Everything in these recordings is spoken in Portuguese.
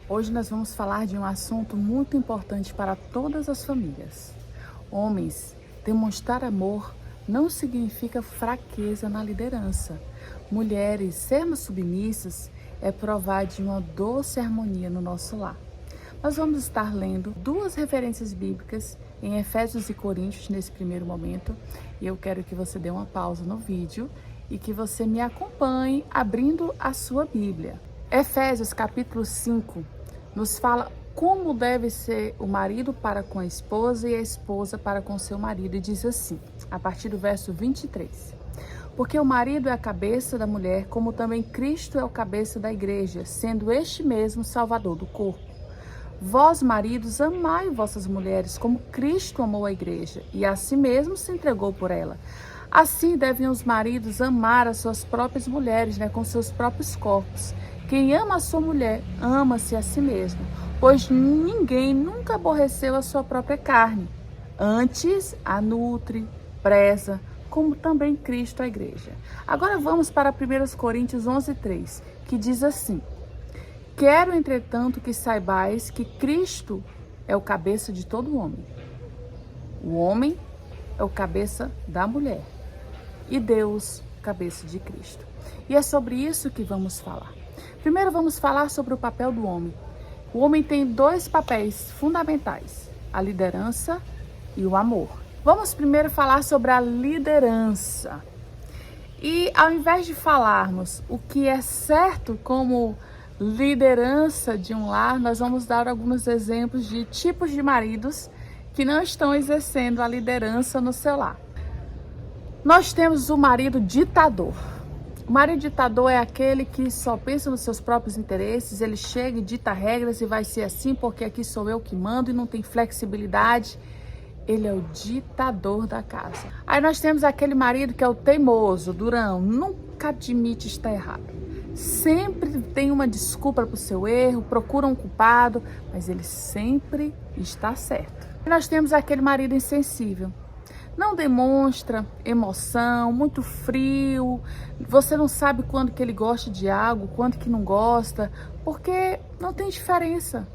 Hoje nós vamos falar de um assunto muito importante para todas as famílias. Homens, demonstrar amor não significa fraqueza na liderança. Mulheres, sermos submissas é provar de uma doce harmonia no nosso lar. Nós vamos estar lendo duas referências bíblicas em Efésios e Coríntios nesse primeiro momento. E eu quero que você dê uma pausa no vídeo e que você me acompanhe abrindo a sua Bíblia. Efésios capítulo 5 nos fala como deve ser o marido para com a esposa e a esposa para com seu marido. E diz assim, a partir do verso 23. Porque o marido é a cabeça da mulher, como também Cristo é o cabeça da igreja, sendo este mesmo Salvador do corpo. Vós, maridos, amai vossas mulheres, como Cristo amou a igreja, e a si mesmo se entregou por ela. Assim devem os maridos amar as suas próprias mulheres, com seus próprios corpos. Quem ama a sua mulher, ama-se a si mesmo, pois ninguém nunca aborreceu a sua própria carne. Antes, a nutre, preza, como também Cristo a igreja. Agora vamos para 1 Coríntios 11:3, que diz assim: Quero, entretanto, que saibais que Cristo é o cabeça de todo homem. O homem é o cabeça da mulher e Deus, cabeça de Cristo. E é sobre isso que vamos falar. Primeiro vamos falar sobre o papel do homem. O homem tem dois papéis fundamentais, a liderança e o amor. Vamos primeiro falar sobre a liderança. E ao invés de falarmos o que é certo como liderança de um lar, nós vamos dar alguns exemplos de tipos de maridos que não estão exercendo a liderança no seu lar. Nós temos o marido ditador. O marido ditador é aquele que só pensa nos seus próprios interesses, ele chega e dita regras e vai ser assim porque aqui sou eu que mando e não tem flexibilidade. Ele é o ditador da casa. Aí nós temos aquele marido que é o teimoso, durão, nunca admite estar errado. Sempre tem uma desculpa para o seu erro, procura um culpado, mas ele sempre está certo. E nós temos aquele marido insensível. Não demonstra emoção, muito frio, você não sabe quando que ele gosta de algo, quando que não gosta, porque não tem diferença.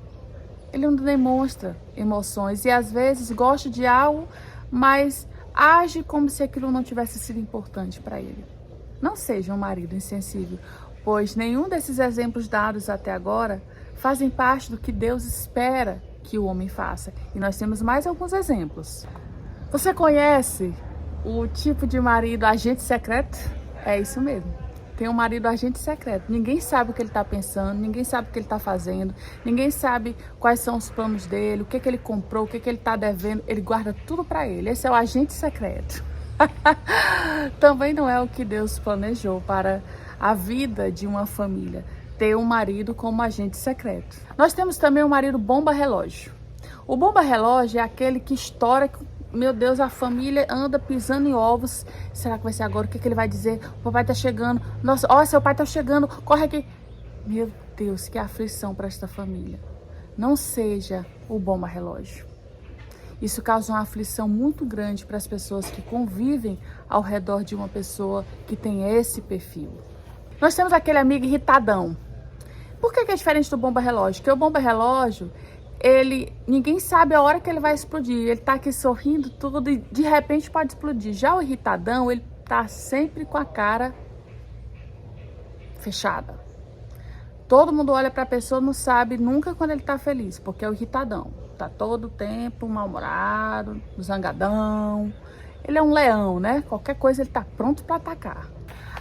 Ele não demonstra emoções e às vezes gosta de algo, mas age como se aquilo não tivesse sido importante para ele. Não seja um marido insensível, pois nenhum desses exemplos dados até agora fazem parte do que Deus espera que o homem faça. E nós temos mais alguns exemplos. Você conhece o tipo de marido agente secreto? É isso mesmo. Tem um marido agente secreto. Ninguém sabe o que ele está pensando, ninguém sabe o que ele está fazendo, ninguém sabe quais são os planos dele, o que ele comprou, o que ele está devendo. Ele guarda tudo para ele. Esse é o agente secreto. Também não é o que Deus planejou para a vida de uma família, ter um marido como agente secreto. Nós temos também o marido bomba relógio. O bomba relógio é aquele que estoura. Meu Deus, a família anda pisando em ovos. Será que vai ser agora? O que ele vai dizer? O papai tá chegando. Nossa, ó, seu pai tá chegando. Corre aqui. Meu Deus, que aflição para esta família. Não seja o bomba relógio. Isso causa uma aflição muito grande para as pessoas que convivem ao redor de uma pessoa que tem esse perfil. Nós temos aquele amigo irritadão. Por que é diferente do bomba relógio? Porque o bomba relógio, ninguém sabe a hora que ele vai explodir. Ele tá aqui sorrindo tudo e de repente pode explodir. Já o irritadão, ele tá sempre com a cara fechada. Todo mundo olha para a pessoa, não sabe nunca quando ele tá feliz, porque é o irritadão. Tá todo o tempo mal-humorado, zangadão. Ele é um leão, Qualquer coisa ele tá pronto para atacar.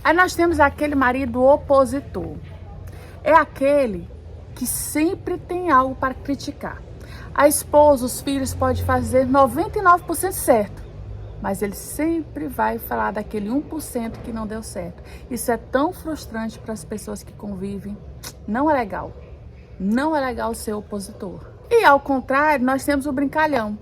Aí nós temos aquele marido opositor. É aquele que sempre tem algo para criticar. A esposa, os filhos podem fazer 99% certo, mas ele sempre vai falar daquele 1% que não deu certo. Isso é tão frustrante para as pessoas que convivem. Não é legal. Não é legal ser opositor. E ao contrário, nós temos o brincalhão.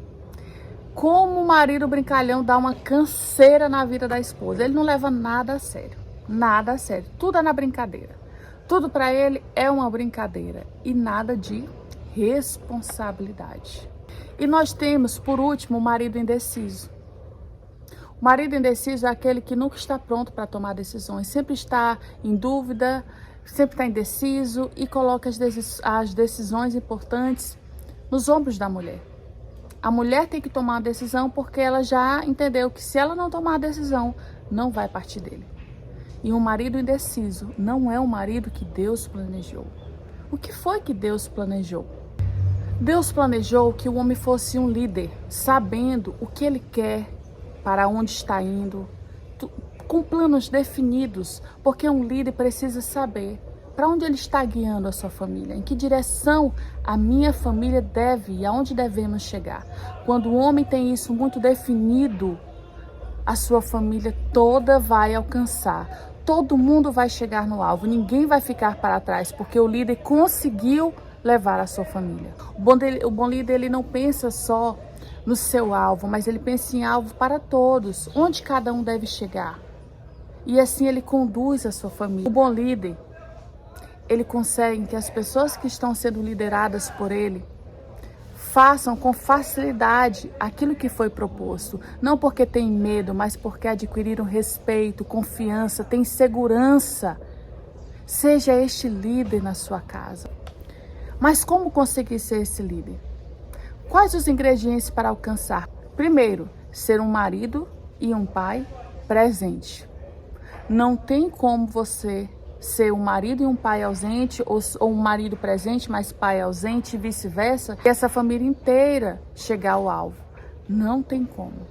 Como o marido brincalhão dá uma canseira na vida da esposa. Ele não leva nada a sério. Nada a sério. Tudo é na brincadeira. Tudo para ele é uma brincadeira e nada de responsabilidade. E nós temos, por último, o marido indeciso. O marido indeciso é aquele que nunca está pronto para tomar decisões, sempre está em dúvida, sempre está indeciso e coloca as decisões importantes nos ombros da mulher. A mulher tem que tomar a decisão porque ela já entendeu que se ela não tomar a decisão, não vai partir dele. E um marido indeciso não é o marido que Deus planejou. O que foi que Deus planejou? Deus planejou que o homem fosse um líder, sabendo o que ele quer, para onde está indo, com planos definidos, porque um líder precisa saber para onde ele está guiando a sua família, em que direção a minha família deve e aonde devemos chegar. Quando o homem tem isso muito definido, a sua família toda vai alcançar. Todo mundo vai chegar no alvo, ninguém vai ficar para trás, porque o líder conseguiu levar a sua família. O bom líder, ele não pensa só no seu alvo, mas ele pensa em alvo para todos, onde cada um deve chegar. E assim ele conduz a sua família. O bom líder, ele consegue que as pessoas que estão sendo lideradas por ele façam com facilidade aquilo que foi proposto. Não porque tem medo, mas porque adquiriram respeito, confiança, tem segurança. Seja este líder na sua casa. Mas como conseguir ser esse líder? Quais os ingredientes para alcançar? Primeiro, ser um marido e um pai presente. Não tem como você ser um marido e um pai ausente, ou um marido presente, mas pai ausente e vice-versa, e essa família inteira chegar ao alvo. Não tem como.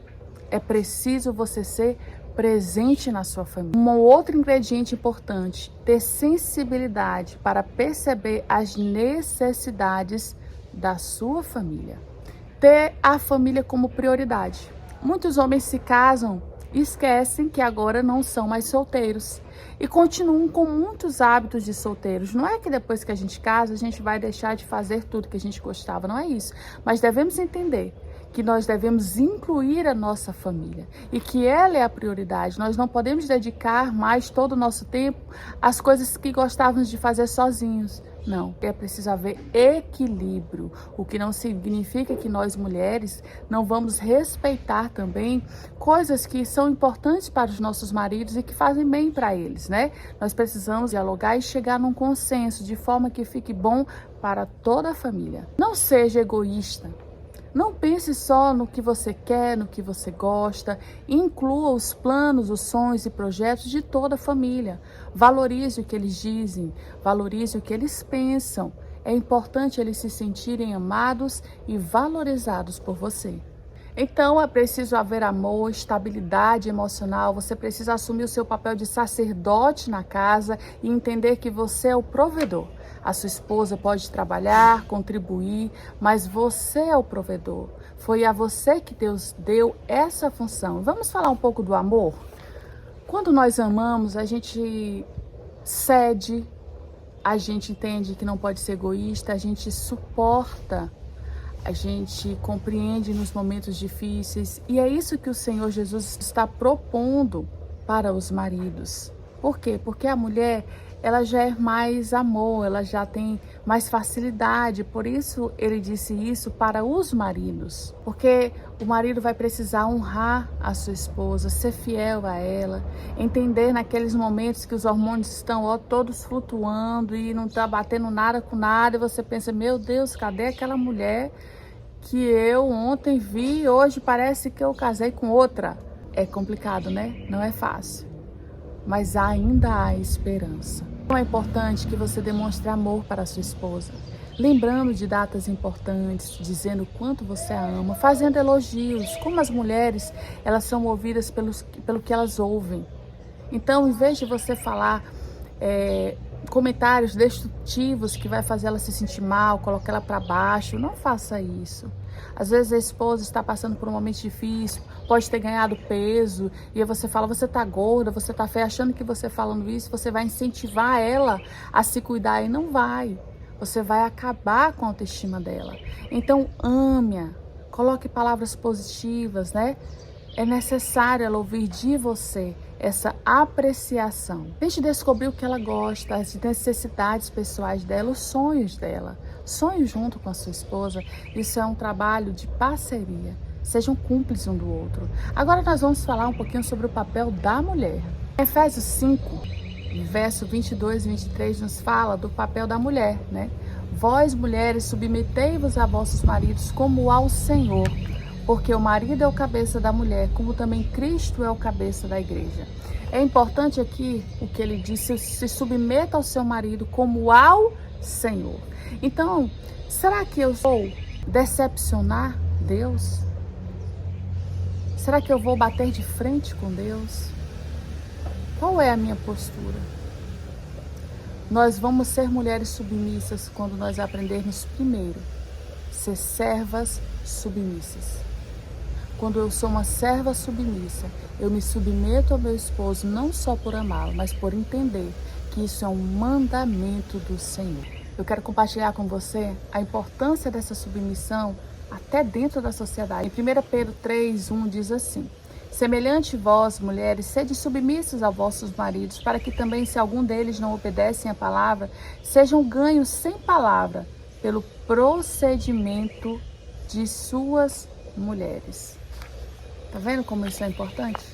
É preciso você ser presente na sua família. Um outro ingrediente importante, ter sensibilidade para perceber as necessidades da sua família. Ter a família como prioridade. Muitos homens se casam e esquecem que agora não são mais solteiros e continuam com muitos hábitos de solteiros. Não é que depois que a gente casa, a gente vai deixar de fazer tudo que a gente gostava, não é isso. Mas devemos entender que nós devemos incluir a nossa família e que ela é a prioridade. Nós não podemos dedicar mais todo o nosso tempo às coisas que gostávamos de fazer sozinhos. Não, é preciso haver equilíbrio, o que não significa que nós mulheres não vamos respeitar também coisas que são importantes para os nossos maridos e que fazem bem para eles, né? Nós precisamos dialogar e chegar num consenso de forma que fique bom para toda a família. Não seja egoísta. Não pense só no que você quer, no que você gosta. Inclua os planos, os sonhos e projetos de toda a família. Valorize o que eles dizem, valorize o que eles pensam. É importante eles se sentirem amados e valorizados por você. Então é preciso haver amor, estabilidade emocional. Você precisa assumir o seu papel de sacerdote na casa e entender que você é o provedor. A sua esposa pode trabalhar, contribuir, mas você é o provedor. Foi a você que Deus deu essa função. Vamos falar um pouco do amor? Quando nós amamos, a gente cede, a gente entende que não pode ser egoísta, a gente suporta, a gente compreende nos momentos difíceis. E é isso que o Senhor Jesus está propondo para os maridos. Por quê? Porque a mulher, ela já é mais amor, ela já tem mais facilidade. Por isso ele disse isso para os maridos. Porque o marido vai precisar honrar a sua esposa, ser fiel a ela, entender naqueles momentos que os hormônios estão todos flutuando e não está batendo nada com nada. E você pensa, meu Deus, cadê aquela mulher que eu ontem vi e hoje parece que eu casei com outra? É complicado, né? Não é fácil. Mas ainda há esperança. É importante que você demonstre amor para a sua esposa, lembrando de datas importantes, dizendo o quanto você a ama, fazendo elogios. Como as mulheres, elas são movidas pelo que elas ouvem. Então, em vez de você falar comentários destrutivos que vai fazer ela se sentir mal, colocar ela para baixo, não faça isso. Às vezes a esposa está passando por um momento difícil, pode ter ganhado peso, e aí você fala, você tá gorda, você tá feia, achando que você falando isso, você vai incentivar ela a se cuidar, e não vai. Você vai acabar com a autoestima dela. Então ame-a, coloque palavras positivas, né? É necessário ela ouvir de você essa apreciação. Tente descobrir o que ela gosta, as necessidades pessoais dela, os sonhos dela. Sonhe junto com a sua esposa. Isso é um trabalho de parceria. Sejam cúmplices um do outro. Agora nós vamos falar um pouquinho sobre o papel da mulher. Em Efésios 5, verso 22 e 23 nos fala do papel da mulher, né? Vós, mulheres, submetei-vos a vossos maridos como ao Senhor, porque o marido é o cabeça da mulher, como também Cristo é o cabeça da igreja. É importante aqui o que ele disse: se submeta ao seu marido como ao Senhor. Então, será que eu vou decepcionar Deus? Será que eu vou bater de frente com Deus? Qual é a minha postura? Nós vamos ser mulheres submissas quando nós aprendermos primeiro ser servas submissas. Quando eu sou uma serva submissa, eu me submeto ao meu esposo não só por amá-lo, mas por entender que isso é um mandamento do Senhor. Eu quero compartilhar com você a importância dessa submissão até dentro da sociedade. Em 1 Pedro 3:1 diz assim: semelhante vós, mulheres, sede submissas a vossos maridos, para que também, se algum deles não obedecem à palavra, sejam ganhos sem palavra pelo procedimento de suas mulheres. Tá vendo como isso é importante?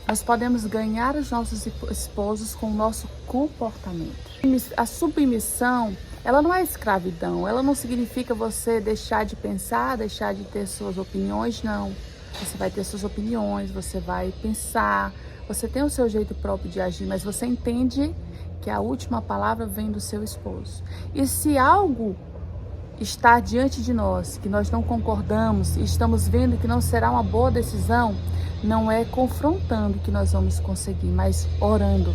Nós podemos ganhar os nossos esposos com o nosso comportamento. A submissão, ela não é escravidão, ela não significa você deixar de pensar, deixar de ter suas opiniões, não. Você vai ter suas opiniões, você vai pensar, você tem o seu jeito próprio de agir, mas você entende que a última palavra vem do seu esposo. E se algo está diante de nós, que nós não concordamos e estamos vendo que não será uma boa decisão, não é confrontando que nós vamos conseguir, mas orando.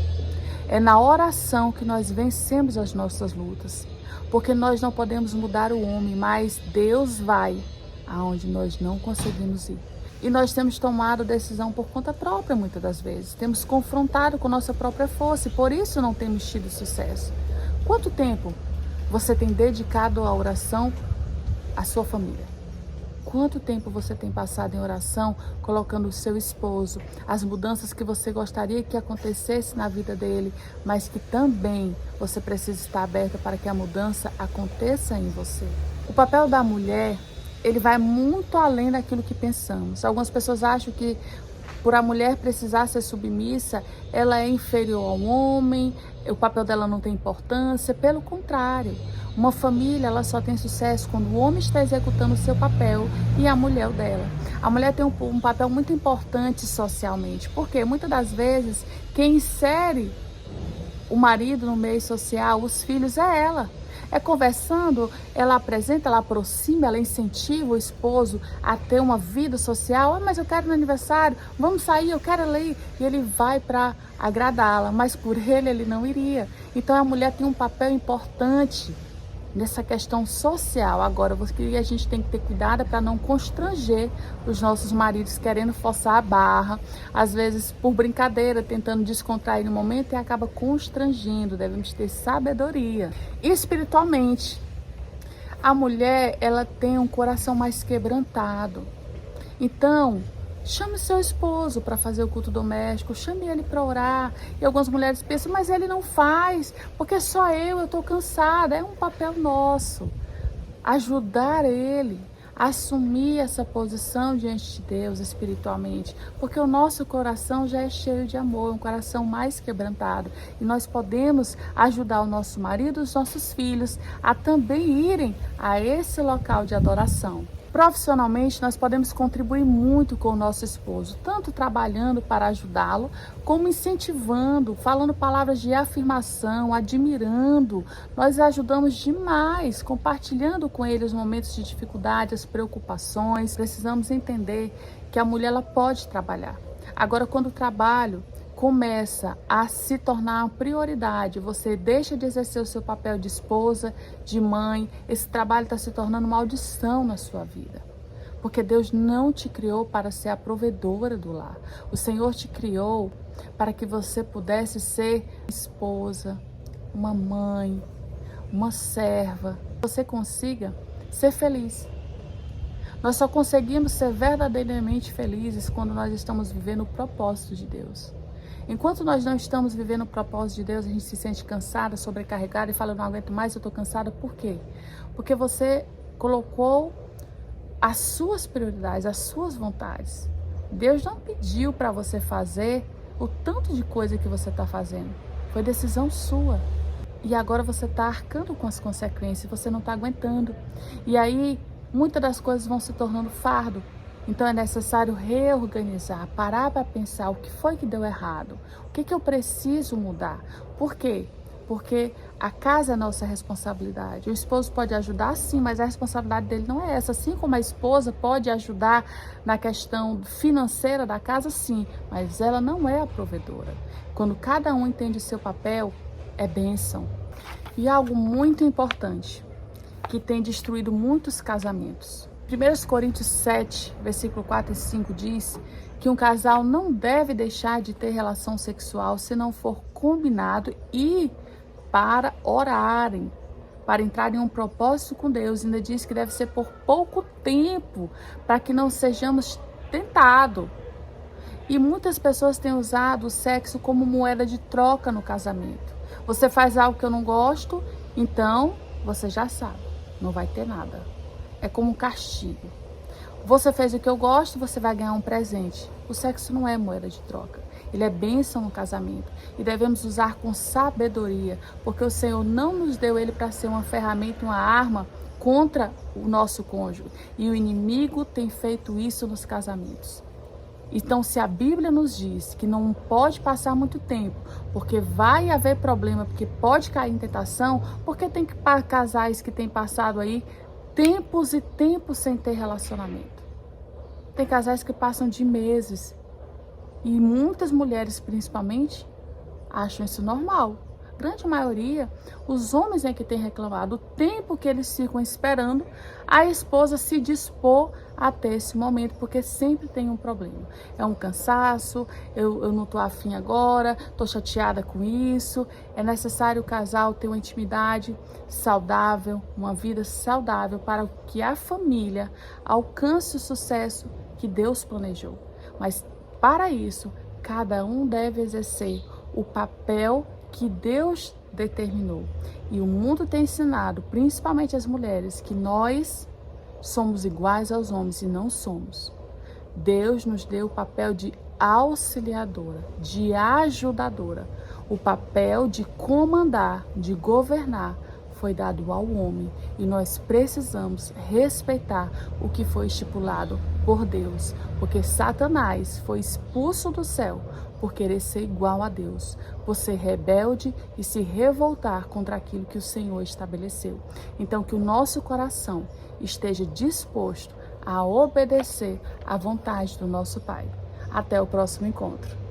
É na oração que nós vencemos as nossas lutas, porque nós não podemos mudar o homem, mas Deus vai aonde nós não conseguimos ir. E nós temos tomado decisão por conta própria muitas das vezes, temos confrontado com nossa própria força e por isso não temos tido sucesso. Quanto tempo você tem dedicado à oração à sua família? Quanto tempo você tem passado em oração, colocando o seu esposo, as mudanças que você gostaria que acontecesse na vida dele, mas que também você precisa estar aberta para que a mudança aconteça em você? O papel da mulher, ele vai muito além daquilo que pensamos. Algumas pessoas acham que por a mulher precisar ser submissa, ela é inferior ao homem, o papel dela não tem importância. Pelo contrário, uma família ela só tem sucesso quando o homem está executando o seu papel e a mulher o dela. A mulher tem um papel muito importante socialmente, porque muitas das vezes quem insere o marido no meio social, os filhos, é ela. É conversando, ela apresenta, ela aproxima, ela incentiva o esposo a ter uma vida social. Ah, mas eu quero no aniversário, vamos sair, eu quero ali. E ele vai para agradá-la, mas por ele não iria. Então a mulher tem um papel importante nessa questão social. Agora, a gente tem que ter cuidado para não constranger os nossos maridos querendo forçar a barra, às vezes por brincadeira, tentando descontrair no momento e acaba constrangendo. Devemos ter sabedoria. E espiritualmente, a mulher, ela tem um coração mais quebrantado. Então, chame seu esposo para fazer o culto doméstico, chame ele para orar. E algumas mulheres pensam, mas ele não faz, porque só eu estou cansada. É um papel nosso ajudar ele a assumir essa posição diante de Deus espiritualmente, porque o nosso coração já é cheio de amor, um coração mais quebrantado. E nós podemos ajudar o nosso marido, os nossos filhos a também irem a esse local de adoração. Profissionalmente, nós podemos contribuir muito com o nosso esposo, tanto trabalhando para ajudá-lo, como incentivando, falando palavras de afirmação, admirando. Nós ajudamos demais, compartilhando com ele os momentos de dificuldade, as preocupações. Precisamos entender que a mulher ela pode trabalhar. Agora, quando o trabalho começa a se tornar uma prioridade, você deixa de exercer o seu papel de esposa, de mãe, esse trabalho está se tornando uma maldição na sua vida. Porque Deus não te criou para ser a provedora do lar. O Senhor te criou para que você pudesse ser esposa, uma mãe, uma serva. Você consiga ser feliz. Nós só conseguimos ser verdadeiramente felizes quando nós estamos vivendo o propósito de Deus. Enquanto nós não estamos vivendo o propósito de Deus, a gente se sente cansada, sobrecarregada e fala, eu não aguento mais, eu estou cansada. Por quê? Porque você colocou as suas prioridades, as suas vontades. Deus não pediu para você fazer o tanto de coisa que você está fazendo. Foi decisão sua. E agora você está arcando com as consequências, você não está aguentando. E aí, muitas das coisas vão se tornando fardo. Então é necessário reorganizar, parar para pensar o que foi que deu errado, o que eu preciso mudar. Por quê? Porque a casa é nossa responsabilidade. O esposo pode ajudar, sim, mas a responsabilidade dele não é essa. Assim como a esposa pode ajudar na questão financeira da casa, sim, mas ela não é a provedora. Quando cada um entende o seu papel, é bênção. E algo muito importante, que tem destruído muitos casamentos. 1 Coríntios 7, versículo 4 e 5 diz que um casal não deve deixar de ter relação sexual se não for combinado e para orarem, para entrar em um propósito com Deus. Ainda diz que deve ser por pouco tempo, para que não sejamos tentados. E muitas pessoas têm usado o sexo como moeda de troca no casamento. Você faz algo que eu não gosto, então você já sabe, não vai ter nada. É como um castigo. Você fez o que eu gosto, você vai ganhar um presente. O sexo não é moeda de troca. Ele é bênção no casamento. E devemos usar com sabedoria, porque o Senhor não nos deu ele para ser uma ferramenta, uma arma contra o nosso cônjuge. E o inimigo tem feito isso nos casamentos. Então, se a Bíblia nos diz que não pode passar muito tempo, porque vai haver problema, porque pode cair em tentação, porque tem casais que têm passado aí tempos e tempos sem ter relacionamento. Tem casais que passam de meses e muitas mulheres, principalmente, acham isso normal. Grande maioria, os homens é que têm reclamado o tempo que eles ficam esperando a esposa se dispor a ter esse momento, porque sempre tem um problema. É um cansaço, eu não estou afim agora, estou chateada com isso. É necessário o casal ter uma intimidade saudável, uma vida saudável, para que a família alcance o sucesso que Deus planejou. Mas para isso, cada um deve exercer o papel que Deus determinou. E o mundo tem ensinado, principalmente as mulheres, que nós somos iguais aos homens e não somos. Deus nos deu o papel de auxiliadora, de ajudadora. O papel de comandar, de governar, foi dado ao homem. E nós precisamos respeitar o que foi estipulado por Deus. Porque Satanás foi expulso do céu por querer ser igual a Deus, por ser rebelde e se revoltar contra aquilo que o Senhor estabeleceu. Então, que o nosso coração esteja disposto a obedecer à vontade do nosso Pai. Até o próximo encontro.